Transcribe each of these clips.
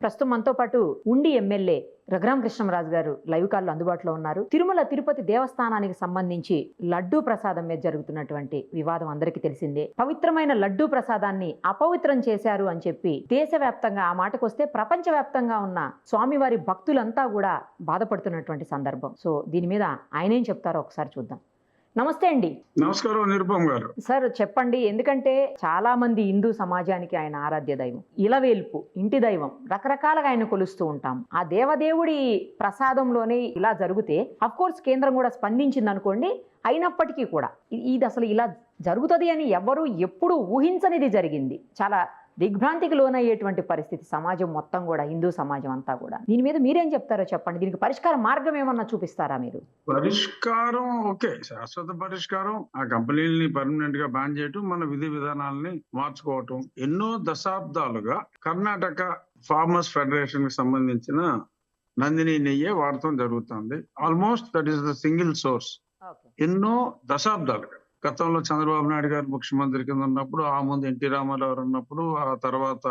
ప్రస్తుతం మనతో పాటు ఉండి ఎమ్మెల్యే రఘురామ కృష్ణంరాజు గారు లైవ్ కాల్లో అందుబాటులో ఉన్నారు. తిరుమల తిరుపతి దేవస్థానానికి సంబంధించి లడ్డూ ప్రసాదం మీద జరుగుతున్నటువంటి వివాదం అందరికీ తెలిసిందే. పవిత్రమైన లడ్డూ ప్రసాదాన్ని అపవిత్రం చేశారు అని చెప్పి దేశవ్యాప్తంగా, ఆ మాటకొస్తే ప్రపంచవ్యాప్తంగా ఉన్న స్వామివారి భక్తులంతా కూడా బాధపడుతున్నటువంటి సందర్భం. సో దీని మీద ఆయన ఏం చెప్తారో ఒకసారి చూద్దాం. నమస్తే అండి. నమస్కారం నిరుపమ్ గారు. సార్ చెప్పండి, ఎందుకంటే చాలా మంది హిందూ సమాజానికి ఆయన ఆరాధ్య దైవం, ఇలవేల్పు, ఇంటి దైవం, రకరకాలుగా ఆయన కొలుస్తూ ఉంటాం. ఆ దేవదేవుడి ప్రసాదంలోనే ఇలా జరిగితే అఫ్ కోర్స్ కేంద్రం కూడా స్పందించింది అనుకోండి. అయినప్పటికీ కూడా ఇది అసలు ఇలా జరుగుతుంది అని ఎవరు ఎప్పుడు ఊహించనిది జరిగింది. చాలా దిగ్భ్రాంతికి లోనయ్యేటువంటి పరిస్థితి సమాజం మొత్తం కూడా, హిందూ సమాజం అంతా కూడా. దీని మీద మీరేం చెప్తారో చెప్పండి. దీనికి పరిష్కార మార్గం ఏమన్నా చూపిస్తారా మీరు? పరిష్కారం ఓకే, శాశ్వత పరిష్కారం ఆ కంపెనీలని పర్మనెంట్ గా బ్యాన్ చేయటం, మన విధి విధానాలని మార్చుకోవటం. ఎన్నో దశాబ్దాలుగా కర్ణాటక ఫార్మర్స్ ఫెడరేషన్ కి సంబంధించిన నందిని నెయ్యే వాడటం జరుగుతుంది. Almost that is the single source. ఎన్నో దశాబ్దాలుగా గతంలో చంద్రబాబు నాయుడు గారు ముఖ్యమంత్రి కింద ఉన్నప్పుడు, ఆ ముందు ఎన్టీ రామారావు ఉన్నప్పుడు, ఆ తర్వాత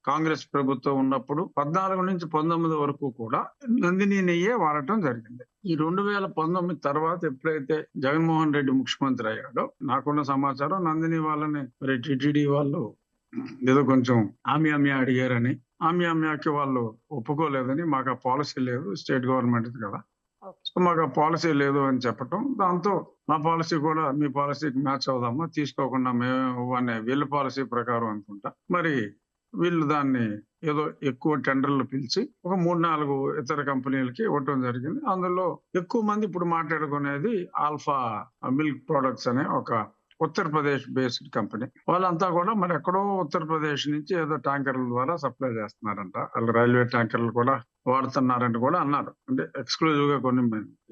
కాంగ్రెస్ ప్రభుత్వం ఉన్నప్పుడు 14 నుంచి 19 వరకు కూడా నందిని నెయ్యే వాడటం జరిగింది. ఈ 2019 తర్వాత ఎప్పుడైతే జగన్మోహన్ రెడ్డి ముఖ్యమంత్రి అయ్యాడో, నాకున్న సమాచారం నందిని వాళ్ళని మరి టిటిడి వాళ్ళు ఏదో కొంచెం ఆమ్యామ్యా అడిగారని, ఆమ్యామ్యాకి వాళ్ళు ఒప్పుకోలేదని, మాకు ఆ పాలసీ లేదు, స్టేట్ గవర్నమెంట్ కదా, సో మాకు ఆ పాలసీ లేదు అని చెప్పటం, దాంతో మా పాలసీ కూడా మీ పాలసీకి మ్యాచ్ అవుదామా, తీసుకోకుండా మేము అనే వీళ్ళ పాలసీ ప్రకారం అనుకుంటా మరి వీళ్ళు దాన్ని ఏదో ఎక్కువ టెండర్లు పిలిచి ఒక 3-4 ఇతర కంపెనీలకి ఇవ్వటం జరిగింది. అందులో ఎక్కువ మంది ఇప్పుడు మాట్లాడుకునేది ఆల్ఫా మిల్క్ ప్రొడక్ట్స్ అనే ఒక ఉత్తరప్రదేశ్ బేస్డ్ కంపెనీ. వాళ్ళంతా కూడా మరి ఎక్కడో ఉత్తరప్రదేశ్ నుంచి ఏదో ట్యాంకర్ల ద్వారా సప్లై చేస్తున్నారంట. వాళ్ళు రైల్వే ట్యాంకర్లు కూడా వాడుతున్నారంట కూడా అన్నారు. అంటే ఎక్స్క్లూజివ్ గా కొన్ని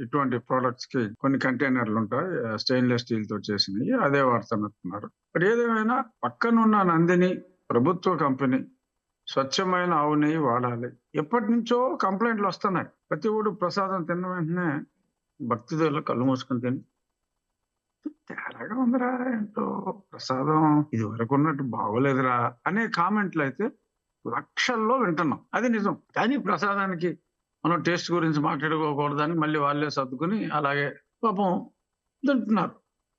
ఇటువంటి ప్రొడక్ట్స్ కి కొన్ని కంటైనర్లు ఉంటాయి, స్టెయిన్లెస్ స్టీల్ తో చేసినవి, అదే వాడుతున్నారు. మరి ఏదేమైనా పక్కనున్న నందిని ప్రభుత్వ కంపెనీ స్వచ్ఛమైన ఆవు నెయ్యి వాడాలి. ఎప్పటి నుంచో కంప్లైంట్లు వస్తున్నాయి. ప్రతి ఒడు ప్రసాదం తిన్న వెంటనే భక్తితో కళ్ళు మూసుకొని తిని తేడాగా ఉందిరా, ఏంటో ప్రసాదం ఇది వరకు ఉన్నట్టు బాగోలేదురా అనే కామెంట్లు అయితే లక్షల్లో వింటున్నాం. అది నిజం. కానీ ప్రసాదానికి మనం టేస్ట్ గురించి మాట్లాడుకోకూడదని మళ్ళీ వాళ్ళే సర్దుకుని అలాగే పాపం తింటున్నారు.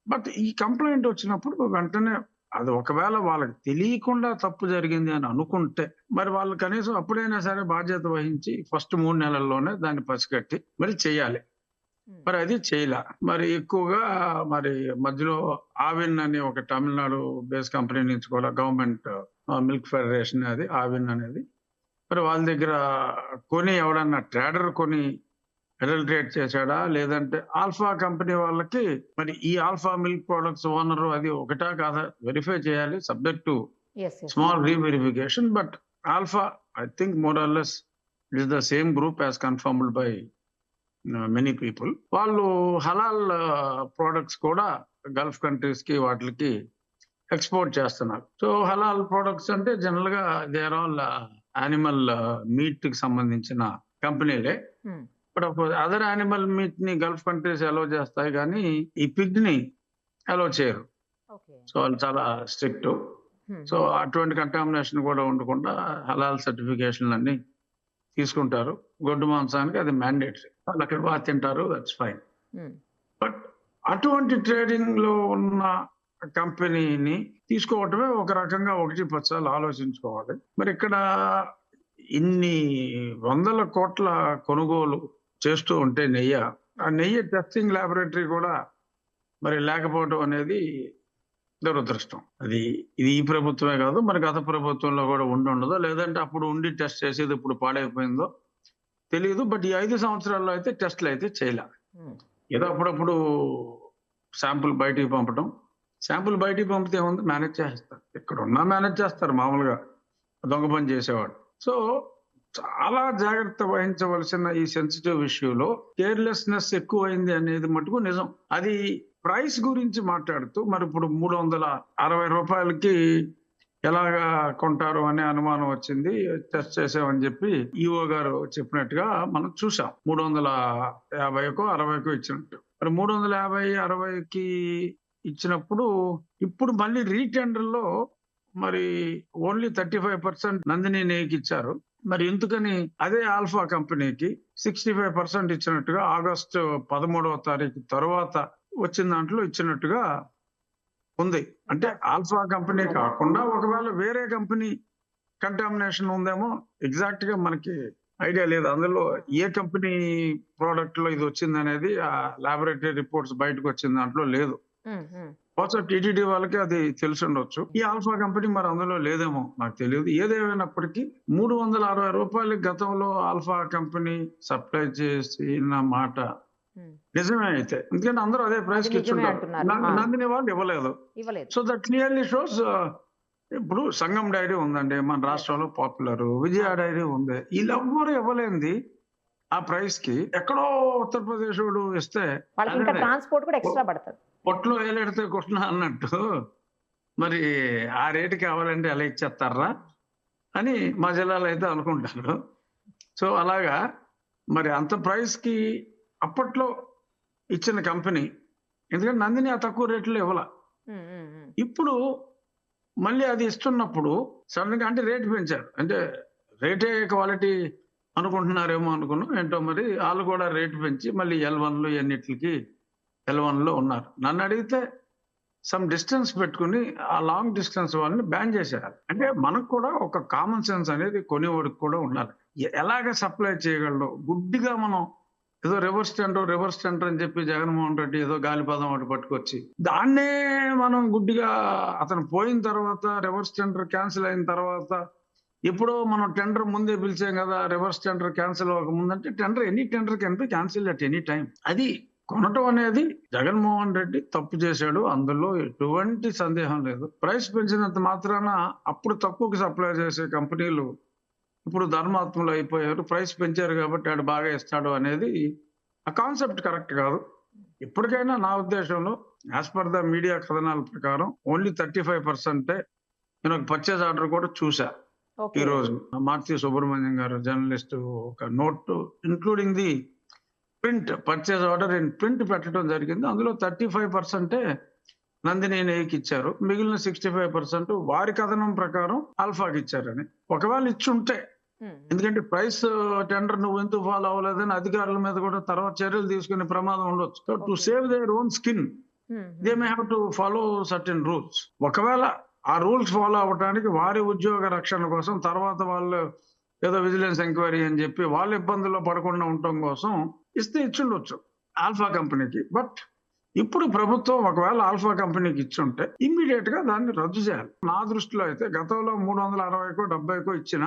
బట్ ఈ కంప్లైంట్ వచ్చినప్పుడు వెంటనే అది ఒకవేళ వాళ్ళకి తెలియకుండా తప్పు జరిగింది అని అనుకుంటే మరి వాళ్ళు కనీసం అప్పుడైనా సరే బాధ్యత వహించి ఫస్ట్ 3 నెలల్లోనే దాన్ని పసిగట్టి మరి చెయ్యాలి. మరి అది చేయలే. మరి ఎక్కువగా మరి మధ్యలో ఆవిన్ అని ఒక తమిళనాడు బేస్ కంపెనీ నుంచి కూడా గవర్నమెంట్ మిల్క్ ఫెడరేషన్ అది ఆవిన్ అనేది మరి వాళ్ళ దగ్గర కొని ఎవడన్నా ట్రేడర్ కొని అడల్టరేట్ చేశాడా, లేదంటే ఆల్ఫా కంపెనీ వాళ్ళకి మరి ఈ ఆల్ఫా మిల్క్ ప్రొడక్ట్స్ ఓనర్ అది ఒకటా కాదా వెరిఫై చేయాలి, subject to small reverification. But alpha I think more or less it is the same group as confirmed by many people. వాళ్ళు హలాల్ ప్రొడక్ట్స్ కూడా గల్ఫ్ కంట్రీస్ కి వాటికి ఎక్స్పోర్ట్ చేస్తున్నారు. సో హలాల్ ప్రొడక్ట్స్ అంటే జనరల్ గా they are all animal meat కి సంబంధించిన కంపెనీలే. బట్ అదర్ యానిమల్ మీట్ ని గల్ఫ్ కంట్రీస్ అలో చేస్తాయి, కానీ ఈ పిగ్ ని అలో చేయరు. సో వాళ్ళు చాలా స్ట్రిక్ట్. సో అటువంటి కంటామినేషన్ కూడా ఉండకుండా హలాల్ సర్టిఫికేషన్ అన్ని తీసుకుంటారు. గొడ్డు మాంసానికి అది మ్యాండేటరీ. వాళ్ళు అక్కడ బాగా తింటారు, దట్స్ ఫైన్. బట్ అటువంటి ట్రేడింగ్ లో ఉన్న కంపెనీని తీసుకోవటమే ఒక రకంగా 1-10 ఆలోచించుకోవాలి. మరి ఇక్కడ ఇన్ని 100 కోట్ల కొనుగోలు చేస్తూ ఉంటే ఆ నెయ్యి టెస్టింగ్ ల్యాబొరేటరీ కూడా మరి లేకపోవడం అనేది దురదృష్టం. ఇది ఈ ప్రభుత్వమే కాదు, మరి గత ప్రభుత్వంలో కూడా ఉండదో, లేదంటే అప్పుడు ఉండి టెస్ట్ చేసేది ఇప్పుడు పాడైపోయిందో తెలియదు. బట్ ఈ 5 సంవత్సరాల్లో అయితే టెస్ట్లు అయితే చేయలే. ఏదో అప్పుడప్పుడు శాంపుల్ బయటికి పంపడం, శాంపుల్ బయటికి పంపితే ఏముంది, మేనేజ్ చేస్తారు. ఇక్కడ ఉన్నా మేనేజ్ చేస్తారు మామూలుగా దొంగ పని చేసేవాడు. సో చాలా జాగ్రత్త వహించవలసిన ఈ సెన్సిటివ్ ఇష్యూలో కేర్లెస్నెస్ ఎక్కువైంది అనేది మటుకు నిజం. అది ప్రైస్ గురించి మాట్లాడుతూ మరి ఇప్పుడు 360 రూపాయలకి ఎలాగా కొంటారు అనే అనుమానం వచ్చింది. టెస్ట్ చేసామని చెప్పి ఈఓ గారు చెప్పినట్టుగా మనం చూసాం. 350కో 60కో ఇచ్చినట్టు. మరి 350-60కి ఇచ్చినప్పుడు ఇప్పుడు మళ్ళీ రీటెండర్ లో మరి ఓన్లీ 35% నందిని నెయ్యికి ఇచ్చారు. మరి ఎందుకని అదే ఆల్ఫా కంపెనీకి 65% ఇచ్చినట్టుగా ఆగస్టు 13వ తారీఖు తర్వాత వచ్చిన దాంట్లో ఇచ్చినట్టుగా ఉంది. అంటే ఆల్ఫా కంపెనీ కాకుండా ఒకవేళ వేరే కంపెనీ కంటామినేషన్ ఉందేమో ఎగ్జాక్ట్ గా మనకి ఐడియా లేదు. అందులో ఏ కంపెనీ ప్రోడక్ట్ లో ఇది వచ్చింది అనేది ఆ లాబొరేటరీ రిపోర్ట్స్ బయటకు వచ్చిన దాంట్లో లేదు. బహుశా టీటీడీ వాళ్ళకి అది తెలిసి ఉండొచ్చు. ఈ ఆల్ఫా కంపెనీ మరి అందులో లేదేమో నాకు తెలియదు. ఏదేమైనప్పటికీ ₹360 గతంలో ఆల్ఫా కంపెనీ సప్లై చేసిన మాట నిజమే అయితే, ఎందుకంటే అందరూ అదే ప్రైస్ కి నిజమే ఇచ్చుంటారు. అంటున్నారు. నందిని వాళ్ళు ఇవ్వలేదు. ఇవ్వలేదు. సో దట్ క్లియర్లీ షోస్ ఇప్పుడు సంగం డైరీ ఉందండి మన రాష్ట్రంలో పాపులర్, విజయ డైరీ ఉంది. వీళ్ళెవ్వరు ఇవ్వలేంది ఆ ప్రైస్ కి. ఎక్కడో ఉత్తరప్రదేశ్ వాడు ఇస్తే వాళ్ళకి ఇంకా అదే ట్రాన్స్పోర్ట్ కూడా ఎక్స్ట్రా పడుతుంది. పొట్లో ఏలెడితే కొట్టినా అన్నట్టు మరి ఆ రేటు కావాలంటే ఎలా ఇచ్చేస్తారా అని మా జిల్లాలో అయితే అనుకుంటారు. సో అలాగా మరి అంత ప్రైస్ కి అప్పట్లో ఇచ్చిన కంపెనీ, ఎందుకంటే నందిని ఆ తక్కువ రేట్లో ఇవ్వాల. ఇప్పుడు మళ్ళీ అది ఇస్తున్నప్పుడు సడన్ గా అంటే రేటు పెంచారు. అంటే రేటే క్వాలిటీ అనుకుంటున్నారేమో అనుకున్నాం. ఏంటో మరి వాళ్ళు కూడా రేటు పెంచి మళ్ళీ L1లు ఎన్నిటికి L1లో ఉన్నారు. నన్ను అడిగితే సమ్ డిస్టెన్స్ పెట్టుకుని ఆ లాంగ్ డిస్టెన్స్ వాళ్ళని బ్యాన్ చేసేయాలి. అంటే మనకు కూడా ఒక కామన్ సెన్స్ అనేది కొనేవాడికి కూడా ఉండాలి. ఎలాగ సప్లై చేయగలడు గుడ్డిగా మనం ఏదో రివర్స్ టెండర్ అని చెప్పి జగన్మోహన్ రెడ్డి ఏదో గాలిపదం ఒకటి పట్టుకొచ్చి దాన్నే మనం గుడ్డిగా అతను పోయిన తర్వాత రివర్స్ టెండర్ క్యాన్సిల్ అయిన తర్వాత ఎప్పుడో మనం టెండర్ ముందే పిలిచాం కదా, రివర్స్ టెండర్ క్యాన్సిల్ అవ్వక ముందంటే any tender can be cancel at any time. అది కొనటం అనేది జగన్మోహన్ రెడ్డి తప్పు చేశాడు, అందులో ఎటువంటి సందేహం లేదు. ప్రైస్ పెంచినంత మాత్రాన అప్పుడు తక్కువకి సప్లై చేసే కంపెనీలు ఇప్పుడు ధర్మాత్ములు అయిపోయారు. ప్రైస్ పెంచారు కాబట్టి ఆడు బాగా ఇస్తాడు అనేది ఆ కాన్సెప్ట్ కరెక్ట్ కాదు. ఇప్పటికైనా నా ఉద్దేశంలో యాజ్ పర్ ద మీడియా కథనాల ప్రకారం ఓన్లీ 35% నేను ఒక పర్చేజ్ ఆర్డర్ కూడా చూసా ఈ రోజు. మార్తి సుబ్రహ్మణ్యం గారు జర్నలిస్ట్ ఒక note including the print purchase order in print పెట్టడం జరిగింది. అందులో 35% నందిని నెయ్యికి ఇచ్చారు, మిగిలిన 65% వారి కథనం ప్రకారం ఆల్ఫాకి ఇచ్చారని. ఒకవేళ ఇచ్చి ఉంటే, ఎందుకంటే ప్రైస్ టెండర్ నువ్వు ఎందుకు ఫాలో అవ్వలేదని అధికారుల మీద కూడా తర్వాత చర్యలు తీసుకునే ప్రమాదం ఉండొచ్చు. So to save their own skin they may have to follow certain rules. ఒకవేళ ఆ రూల్స్ ఫాలో అవ్వడానికి వారి ఉద్యోగ రక్షణ కోసం తర్వాత వాళ్ళు ఏదో విజిలెన్స్ ఎంక్వైరీ అని చెప్పి వాళ్ళ ఇబ్బందుల్లో పడకుండా ఉండటం కోసం ఇస్తే ఇచ్చుండొచ్చు ఆల్ఫా కంపెనీకి. బట్ ఇప్పుడు ప్రభుత్వం ఒకవేళ ఆల్ఫా కంపెనీకి ఇచ్చుంటే ఇమ్మీడియట్ గా దాన్ని రద్దు చేయాలి. నా దృష్టిలో అయితే గతంలో 360కో 70కో ఇచ్చిన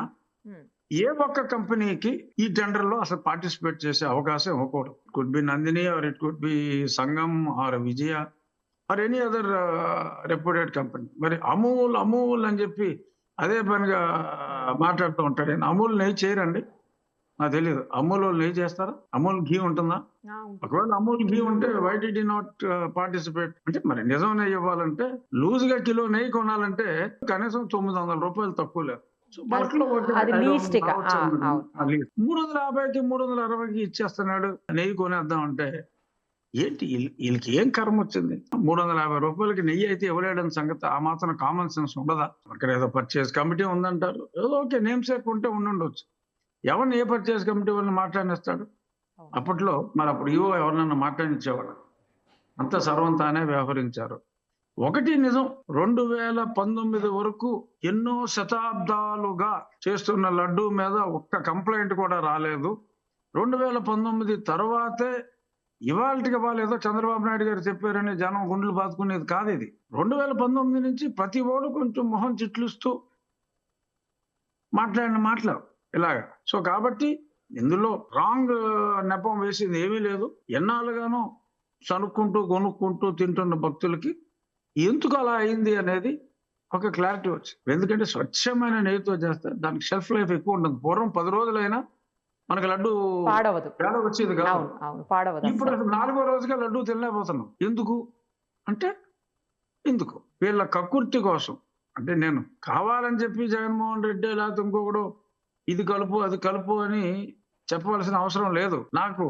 ఏ ఒక్క కంపెనీకి ఈ టెండర్ లో అసలు పార్టిసిపేట్ చేసే అవకాశం ఇవ్వకూడదు. It could be Nandini or it could be Sangam or Vijaya or any other reputed company. మరి అమూల్ అని చెప్పి అదే పనిగా మాట్లాడుతూ ఉంటాడు. అమూల్ నెయ్యి చేయరండి, నాకు తెలియదు. అమూల్ నెయ్యి చేస్తారా? అమూల్ ఘీ ఉంటుందా? ఒకవేళ అమూల్ ఘీ ఉంటే వై డిడ్ నాట్ పార్టిసిపేట్? అంటే మరి నిజం నెయ్యి ఇవ్వాలంటే లూజ్ గా కిలో నెయ్యి కొనాలంటే కనీసం ₹900 తక్కువ లేదు. సో బల్క్ లో 350కి 360కి ఇచ్చేస్తున్నాడు నెయ్యి కొనేద్దాం అంటే ఏంటి వీళ్ళకి ఏం కర్మ వచ్చింది? ₹350 నెయ్యి అయితే ఇవ్వలేడని సంగతి ఆ మాత్రం కామన్ సెన్స్ ఉండదా? అక్కడ ఏదో పర్చేస్ కమిటీ ఉందంటారు, ఏదో ఓకే నేమ్ సేప్ ఉంటే ఉండుండొచ్చు. ఎవరిని ఏ పర్చేస్ కమిటీ వాళ్ళని మాట్లాడిస్తాడు? అప్పట్లో మరి అప్పుడు ఎవరినన్నా మాట్లాడించేవాడు, అంతా సర్వంతానే వ్యవహరించారు. ఒకటి నిజం, 2019 వరకు ఎన్నో శతాబ్దాలుగా చేస్తున్న లడ్డూ మీద ఒక్క కంప్లైంట్ కూడా రాలేదు. 2019 తర్వాతే ఇవాళకి వాళ్ళు ఏదో చంద్రబాబు నాయుడు గారు చెప్పారని జనం గుండెలు బాదుకునేది కాదు ఇది. 2019 నుంచి ప్రతి ఓడు కొంచెం మొహం చిట్లిస్తూ మాట్లాడిన మాటలు ఇలాగా. సో కాబట్టి ఇందులో రాంగ్ నెపం వేసింది ఏమీ లేదు. ఎన్నాళ్ళుగానో సనుక్కుంటూ కొనుక్కుంటూ తింటున్న భక్తులకి ఎందుకు అలా అయింది అనేది ఒక క్లారిటీ వచ్చింది. ఎందుకంటే స్వచ్ఛమైన నెయ్యితో చేస్తే దానికి షెల్ఫ్ లైఫ్ ఎక్కువ ఉంటుంది. పూర్వం 10 రోజులైనా మనకి లడ్డు తేడా వచ్చేది కాదు. ఇప్పుడు 4వ రోజుగా లడ్డు తినలేకపోతున్నాం. ఎందుకు అంటే వీళ్ళ కక్కుర్తి కోసం. అంటే నేను కావాలని చెప్పి జగన్మోహన్ రెడ్డి లేకపోతే ఇంకొకడు ఇది కలుపు అది కలుపు అని చెప్పవలసిన అవసరం లేదు. నాకు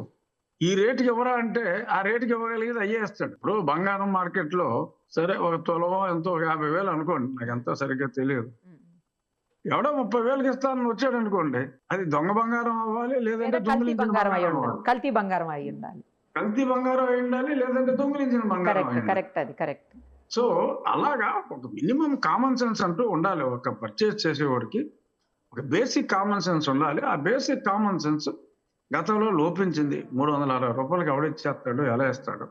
ఈ రేటుకి ఇవ్వరా అంటే ఆ రేటుకి ఇవ్వగలిగేది అయ్యేస్తాడు. ఇప్పుడు బంగారం మార్కెట్ లో సరే ఒక తులం ఎంతో 50,000 అనుకోండి, నాకు ఎంతో సరిగ్గా తెలియదు. ఎవడో 30,000కి ఇస్తానని వచ్చాడు అనుకోండి, అది దొంగ బంగారం అవ్వాలి, లేదంటే లేదా కల్తీ దొంగిలించిన బంగారం అయి బంగారం ఉండాలి, అవ్వాలి. కల్తీ బంగారం అయి ఉండాలి. కల్తీ బంగారం అయి ఉండాలి, లేదంటే దొంగిలించిన బంగారం కరెక్ట్, అయి ఉండాలి. కరెక్ట్, అది కరెక్ట్. సో అలాగా ఒక మినిమం కామన్ సెన్స్ అంటూ ఉండాలి. ఒక పర్చేస్ చేసేవాడికి ఒక బేసిక్ కామన్ సెన్స్ ఉండాలి. ఆ బేసిక్ కామన్ సెన్స్ గతంలో లోపించింది. 360 రూపాయలకి ఎవడిచ్చేస్తాడు, ఎలా ఇస్తాడు?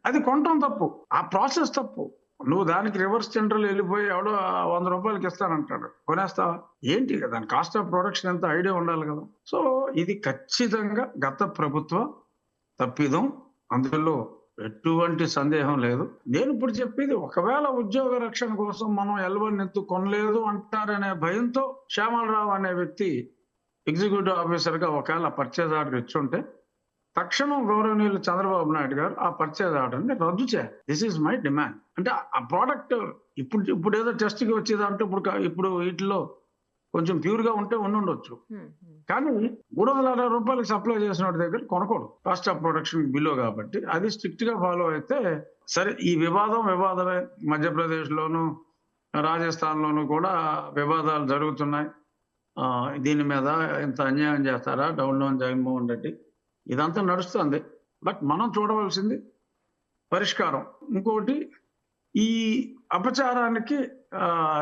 అది కొనటం తప్పు, ఆ ప్రాసెస్ తప్పు. నువ్వు దానికి రివర్స్ టెండర్లు వెళ్ళిపోయి ఎవడో 100 రూపాయలకి ఇస్తానంటాడు, కొనేస్తావా? ఏంటి దాని కాస్ట్ ఆఫ్ ప్రొడక్షన్ ఎంత ఐడియా ఉండాలి కదా. సో ఇది ఖచ్చితంగా గత ప్రభుత్వ తప్పిదం, అందులో ఎటువంటి సందేహం లేదు. నేను ఇప్పుడు చెప్పేది, ఒకవేళ ఉద్యోగ రక్షణ కోసం మనం ఎల్వన్ ఎత్తు కొనలేదు అంటారనే భయంతో శ్యామలరావు అనే వ్యక్తి ఎగ్జిక్యూటివ్ ఆఫీసర్ గా ఒకవేళ పర్చేజ్ ఆర్డర్ ఇచ్చుంటే, తక్షణం గౌరవనీయులు చంద్రబాబు నాయుడు గారు ఆ పర్చేజ్ ఆర్డర్ ని రద్దు చేయాలి. This is my demand. అంటే ఆ ప్రోడక్ట్ ఇప్పుడు ఏదో టెస్ట్ కి వచ్చేదంటే ఇప్పుడు వీటిలో కొంచెం ప్యూర్ గా ఉంటే ఉండొచ్చు, కానీ 360 రూపాయలకి సప్లై చేసిన వాడి దగ్గర కొనకూడదు. కాస్ట్ ఆఫ్ ప్రొడక్షన్ బిలో కాబట్టి అది స్ట్రిక్ట్ గా ఫాలో అయితే సరే. ఈ వివాదమే. మధ్యప్రదేశ్ లోను, రాజస్థాన్ లోను కూడా వివాదాలు జరుగుతున్నాయి. దీని మీద ఇంత అన్యాయం చేస్తారా డౌన్ జగన్మోహన్ రెడ్డి, ఇదంతా నడుస్తుంది. బట్ మనం చూడవలసింది పరిష్కారం. ఇంకోటి, ఈ అపచారానికి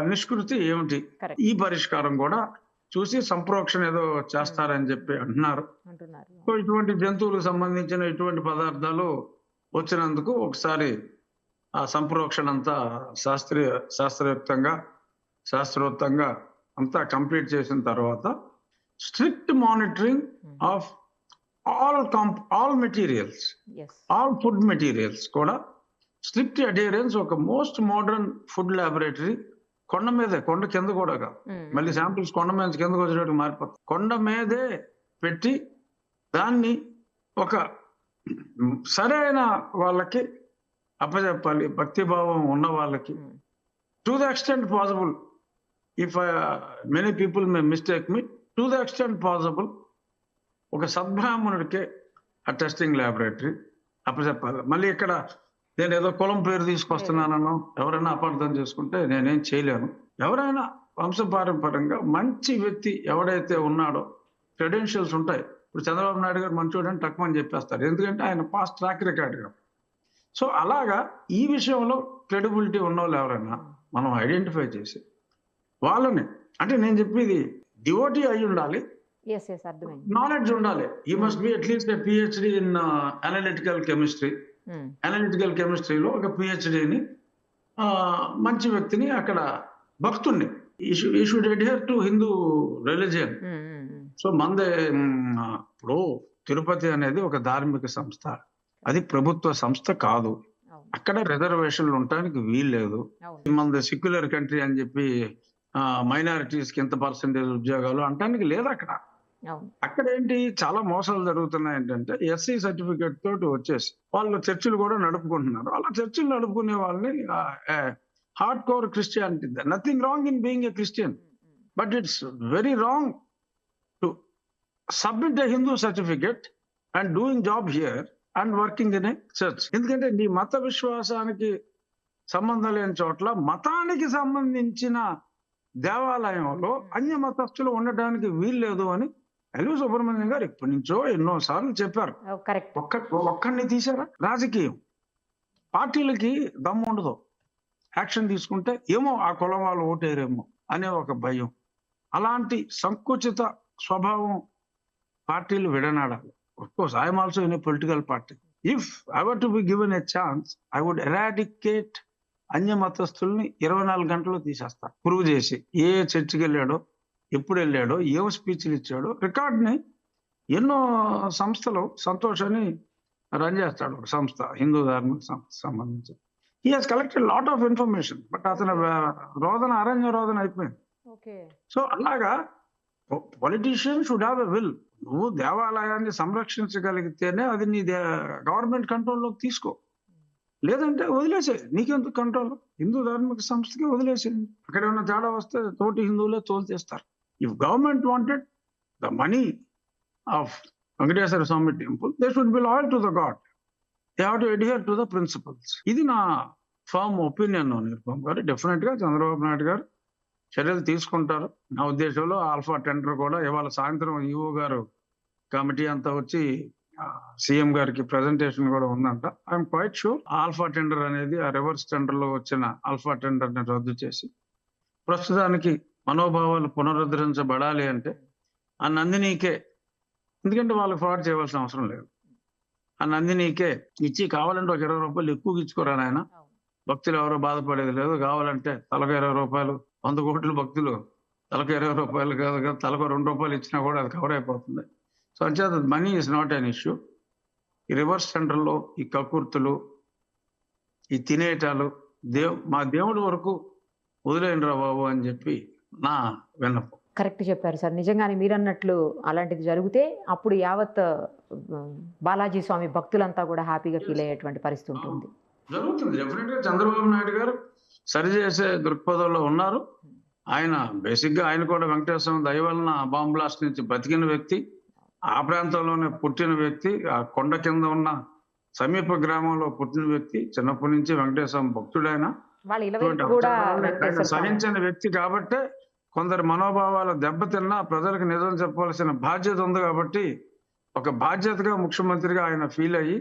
నిష్కృతి ఏమిటి, ఈ పరిష్కారం కూడా చూసి సంప్రోక్షణ ఏదో చేస్తారని చెప్పి అంటున్నారు. సో ఇటువంటి జంతువులకు సంబంధించిన ఇటువంటి పదార్థాలు వచ్చినందుకు ఒకసారి ఆ సంప్రోక్షణ అంతా శాస్త్రోక్తంగా అంతా కంప్లీట్ చేసిన తర్వాత strict monitoring of all materials, all food materials కూడా స్ట్రిక్ట్ అడియరెన్స్. ఒక మోస్ట్ మోడర్న్ ఫుడ్ ల్యాబొరేటరీ కొండ కింద కూడా కాదు, మళ్ళీ శాంపిల్స్ కొండ మీద కిందకు వచ్చేటట్టు మారిపోతాయి. కొండ మీదే పెట్టి దాన్ని ఒక సరైన వాళ్ళకి అప్పచెప్పాలి, భక్తిభావం ఉన్న వాళ్ళకి. To the extent possible, if many people may mistake me, to the extent possible ఒక సద్బ్రాహ్మణుడికే ఆ టెస్టింగ్ ల్యాబొరేటరీ అప్పచెప్పాలి. మళ్ళీ ఇక్కడ నేను ఏదో కులం పేరు తీసుకొస్తున్నానో ఎవరైనా అపార్థం చేసుకుంటే నేనేం చేయలేను. ఎవరైనా వంశపారంపర్యంగా మంచి వ్యక్తి ఎవడైతే ఉన్నాడో, క్రెడెన్షియల్స్ ఉంటాయి. ఇప్పుడు చంద్రబాబు నాయుడు గారు మంచోడు అని తక్కువని చెప్పేస్తారు, ఎందుకంటే ఆయన పాస్ట్ ట్రాక్ రికార్డ్ గా. సో అలాగా ఈ విషయంలో క్రెడిబిలిటీ ఉన్న వాళ్ళు ఎవరైనా మనం ఐడెంటిఫై చేసి వాళ్ళని, అంటే నేను చెప్పేది డివోటీ అయి ఉండాలి, నాలెడ్జ్ ఉండాలి. ఈ must be at least PhD in analytical chemistry. Analytical కెమిస్ట్రీలో ఒక పిహెచ్డిని, మంచి వ్యక్తిని, అక్కడ భక్తుణ్ణి, ఈ should adhere to Hindu religion. So మందే ఇప్పుడు తిరుపతి అనేది ఒక ధార్మిక సంస్థ, అది ప్రభుత్వ సంస్థ కాదు. అక్కడ రిజర్వేషన్లు ఉండడానికి వీల్లేదు. మనది సెక్యులర్ కంట్రీ అని చెప్పి మైనారిటీస్ కి ఎంత పర్సెంటేజ్ ఉద్యోగాలు అంటానికి లేదు అక్కడ. అక్కడ ఏంటి చాలా మోసాలు జరుగుతున్నాయి. ఏంటంటే ఎస్సీ సర్టిఫికేట్ తోటి వచ్చేసి వాళ్ళు చర్చిలు కూడా నడుపుకుంటున్నారు. అలా చర్చిలు నడుపుకునే వాళ్ళని hard core Christianity, nothing wrong in being a Christian, but it's very wrong to submit a Hindu certificate and doing job here and working in a church. ఎందుకంటే నీ మత విశ్వాసానికి సంబంధం లేని చోట్ల మతానికి సంబంధించిన దేవాలయంలో అన్య మతస్థులు ఉండడానికి వీల్లేదు అని ఎల్వి సుబ్రహ్మణ్యం గారు ఎప్పటి నుంచో ఎన్నోసార్లు చెప్పారు. ఒక్కడిని తీశారా? రాజకీయం పార్టీలకి దమ్ము ఉండదు, యాక్షన్ తీసుకుంటే ఏమో ఆ కులం వాళ్ళు ఓటేరేమో అనే ఒక భయం. అలాంటి సంకుచిత స్వభావం పార్టీలు విడనాడాలి. Of course I'm also in a political party. If I were to be given a chance, I would eradicate అన్య మతస్థుల్ని 24 గంటల్లో తీసేస్తారు. ప్రూవ్ చేసి ఏ చర్చికి వెళ్ళాడో, ఎప్పుడు వెళ్ళాడో, ఏం స్పీచ్లు ఇచ్చాడో రికార్డ్ని. ఎన్నో సంస్థలు సంతోషాన్ని రన్ చేస్తాడు, ఒక సంస్థ హిందూ ధార్మిక సంస్థ సంబంధించి. He has collected lot of information, but అతని అరణ్య రోదన అయిపోయింది. సో అలాగా politician should have a will. నువ్వు దేవాలయాన్ని సంరక్షించగలిగితేనే అది నీ గవర్నమెంట్ కంట్రోల్లోకి తీసుకో, లేదంటే వదిలేసే. నీకెందుకు కంట్రోల్? హిందూ ధార్మిక సంస్థకి వదిలేసేయండి. అక్కడ ఏమైనా తేడా వస్తే తోటి హిందువులే తోలుతేస్తారు. If government wanted the money of Venkateswara Swamy temple, they should be loyal to the god, they have to adhere to the principles. ఇది నా ఫర్మ్ ఒపీనియన్. నిరుపమ్ గారు, డెఫినెట్ గా చంద్రబాబు నాయుడు గారు చర్యలు తీసుకుంటారు. నా ఉద్దేశంలో ఆల్ఫా టెండర్ కూడా ఇవాళ సాయంత్రం ఈఓ గారు కమిటీ అంతా వచ్చి సీఎం గారికి ప్రెజెంటేషన్ కూడా ఉందంట. I'm quite sure alpha tender అనేది ఆ రివర్స్ టెండర్ లో వచ్చిన ఆల్ఫా టెండర్ ని రద్దు చేసి ప్రస్తుతానికి మనోభావాలు పునరుద్ధరించబడాలి అంటే ఆ నందినీకే, ఎందుకంటే వాళ్ళకి ఫ్రాడ్ చేయవలసిన అవసరం లేదు, ఆ నందినీకే ఇచ్చి కావాలంటే ఒక 20 రూపాయలు ఎక్కువగా ఇచ్చుకోరా నాయన, భక్తులు ఎవరో బాధపడేది లేదు, కావాలంటే తలకు 20 రూపాయలు, 100 కోట్ల భక్తులు తలకు 20 రూపాయలు కాదు కదా, తలకు 2 రూపాయలు ఇచ్చినా కూడా అది కవర్ అయిపోతుంది. సో అంచేత money is not an issue. ఈ రివర్స్ సెంటర్లో ఈ కక్కుర్తులు, ఈ తినేటాలు మా దేవుడి వరకు వదిలేయండి రా బాబు అని చెప్పి నా విన్నపం. కరెక్ట్ చెప్పారు సార్. నిజంగానే మీరన్నట్లు అలాంటిది జరిగితే అప్పుడు యావత్ బాలాజీ స్వామి భక్తులంతా కూడా హ్యాపీగా ఫీల్ అయ్యేటువంటి పరిస్థితి ఉంటుంది. జరుగుతుంది డెఫినెట్ గా. చంద్రబాబు నాయుడు గారు సరిచేసే దృక్పథంలో ఉన్నారు. ఆయన బేసిక్ గా ఆయన కూడా వెంకటేశ్వర దయ వలన బాంబ్ బ్లాస్ట్ నుంచి బతికిన వ్యక్తి, ఆ ప్రాంతంలోనే పుట్టిన వ్యక్తి, ఆ కొండ కింద ఉన్న సమీప గ్రామంలో పుట్టిన వ్యక్తి, చిన్నప్పటి నుంచి వెంకటేశ్వర భక్తుడైన సహించిన వ్యక్తి కాబట్టే కొందరు మనోభావాల దెబ్బతిన్నా ప్రజలకు నిజం చెప్పవలసిన బాధ్యత ఉంది కాబట్టి ఒక బాధ్యతగా ముఖ్యమంత్రిగా ఆయన ఫీల్ అయ్యి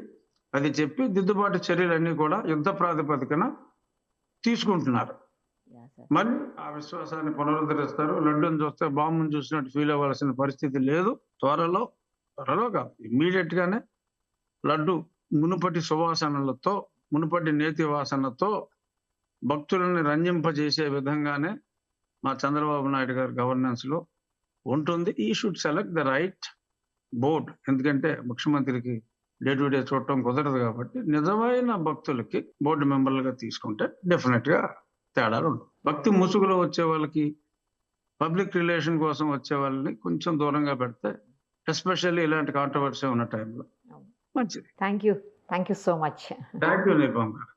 అది చెప్పి దిద్దుబాటు చర్యలన్నీ కూడా యుద్ధ ప్రాతిపదికన తీసుకుంటున్నారు. మరి ఆ విశ్వాసాన్ని పునరుద్ధరిస్తారు. లడ్డూని చూస్తే బాంబుని చూసినట్టు ఫీల్ అవ్వాల్సిన పరిస్థితి లేదు. త్వరలో కాదు, ఇమ్మీడియట్ గానే లడ్డు మునుపటి సువాసనలతో, మునుపటి నేతి వాసనతో భక్తులని రంజింపజేసే విధంగానే మా చంద్రబాబు నాయుడు గారి గవర్నెన్స్ లో ఉంటుంది. ఈ should select the right board. ఎందుకంటే ముఖ్యమంత్రికి డే టు డే చూడటం కుదరదు కాబట్టి నిజమైన భక్తులకి బోర్డు మెంబర్లుగా తీసుకుంటే డెఫినెట్ గా తేడాలు ఉండవు. భక్తి ముసుగులో వచ్చే వాళ్ళకి, పబ్లిక్ రిలేషన్ కోసం వచ్చే వాళ్ళని కొంచెం దూరంగా పెడితే, ఎస్పెషల్లీ ఇలాంటి కాంట్రవర్సీ ఉన్న టైంలో మంచిది. Thank you so much. Thank you Nirmal గారు.